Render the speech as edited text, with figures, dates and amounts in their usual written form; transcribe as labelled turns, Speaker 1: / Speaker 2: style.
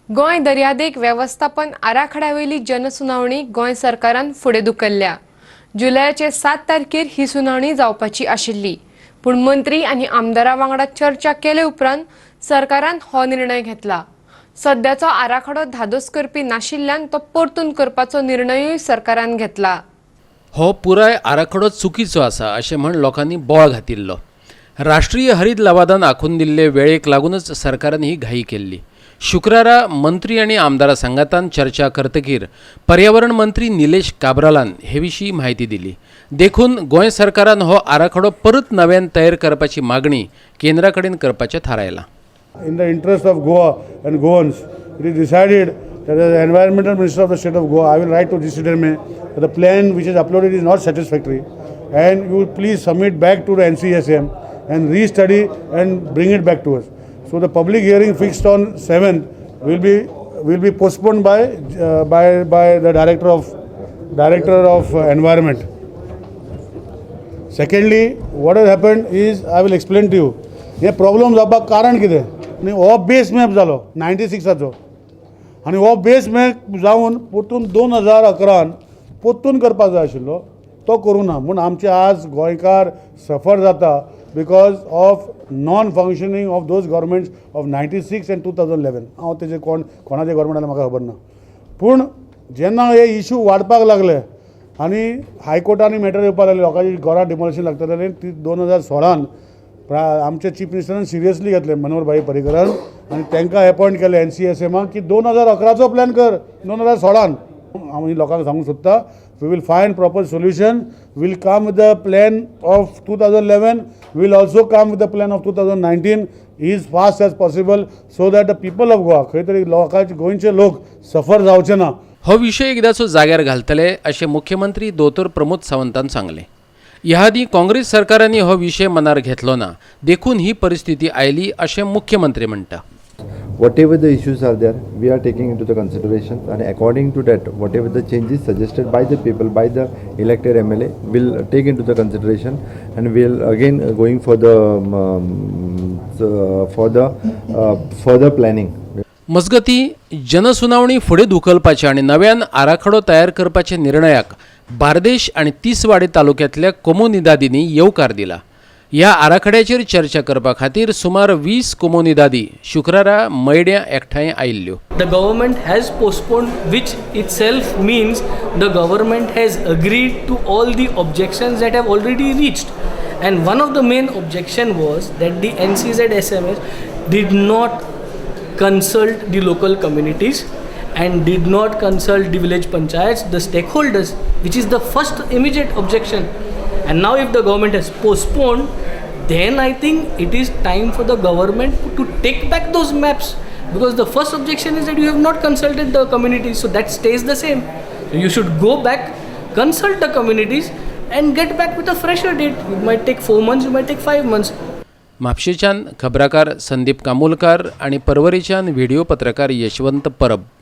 Speaker 1: गोंय दर्यादेग वेवस्थापन आराखड्यावेली जनसुनावणी गोंय सरकारान फुडें धुकल्ल्या। जुलयाचे 7 तारखेर ही सुनावणी जावपाची आशिल्ली, पूण मंत्री आनी आमदारां वांगडा चर्चा केले उपरांत सरकारान हो निर्णय घेतला। सद्याचो आराखडो धादोस करपी नाशिल्ल्यान तो परतून करपाचो निर्णयय सरकारान घेतला।
Speaker 2: हो पुराय आराखडो चुकीचो आसा अशें म्हण लोकांनी बोळ घातिल्लो। राष्ट्रीय हरीत लवादान आखून दिल्ले वेळेक लागूनच सरकारान ही घाई केल्ली। शुक्रारा मंत्री आणि आमदारां सांगातान चर्चा करतकीर पर्यावरण मंत्री निलेश काब्रालान हे विशीं म्हायती दिली। देखून गोंय सरकारान हो आराखडो परत नव्यान तयार करपाची मागणी केंद्रा कडेन करपाचें थारायलां।
Speaker 3: In the interest of Goa and Goans, it is decided that as the Environmental Minister of the State of Goa, I will write to GCDMA that the plan which is uploaded is not satisfactory, and you will please submit back to the NCSM and restudy and bring it back to us. So the public hearing fixed on 7th will be postponed by the director of environment. Secondly, what has happened is I will explain to you. हे problem जावपाक कारण कितें आनी हो base map जालो 96चो आनी हो base map जावन परतून 2011 परतून करपाक जाय आशिल्लो, तो करूं ना म्हूण आमचे आज गोंयकार सफर जाता because of non functioning of those governments of 96 and 2011. हांव तेजे कोणाचे गव्हर्मेंट आसा म्हाका खबर ना, पूण जेन्ना हे इशू वाडपाक लागले आनी हायकोर्टांनी मॅटर येवपाक लागले, लोकांची घरां डिमोलिशन लागता जाल्यार ती 2016 आमचे चीफ मिनिस्टरान सिरियसली घेतले मनोहर भाई पर्रीकरान आनी तांकां अपॉयंट केले NCSMाक की 2011चो प्लॅन कर 2016. हांव लोकांक सांगूंक सोदता, we will find proper solution, we'll come with the plan of 2011, we'll also come with the plan of 2019 as fast as possible so that the people of Goa खंय तरी लोकांचे गोंयचे लोक सफर जावचे ना।
Speaker 2: हो विशय एकदाचो जाग्यार घालतले अशें मुख्यमंत्री दोतोर प्रमोद सावंतान सांगलें। ह्या आदी काँग्रेस सरकारांनी हो विशय मनार घेतलो ना, देखून ही परिस्थिती आयली अशें मुख्यमंत्री म्हणटा।
Speaker 4: Whatever the issues are there, we are taking into the consideration, and according to that, whatever the changes suggested by the people, by the elected MLA, will take into the consideration, and we'll again going for the further planning.
Speaker 2: मजगती जनसुनावणी फुडें धुकलपाचे आनी नव्यान आराखडो तयार करपाचे निर्णयाक बार्देश आनी तिसवाडी तालुक्यांतल्या कोमुनिदादींनी येवकार दिला। ह्या आराखड्याचेर चर्चा करपा खातीर सुमार 20 कोमुनिदादी शुक्रारा मयड्यां एकठांय आयिल्ल्यो।
Speaker 5: The government has postponed, which itself means the government has agreed to all the objections that have already reached. And one of the main objection was that the NCZ-SMS did not consult the local communities and did not consult the village panchayats, the stakeholders, which is the first immediate objection. And now if the government has postponed, then I think it is time for the government to take back those maps, because the first objection is that you have not consulted the communities, so that stays the same. So you should go back, consult the communities and get back with a fresher date. It might take 4 months, it might take 5 months.
Speaker 2: म्हापशेच्यान खबराकार Sandeep Kamulkar आणि परवरीच्यान video पत्रकार यशवंत परब।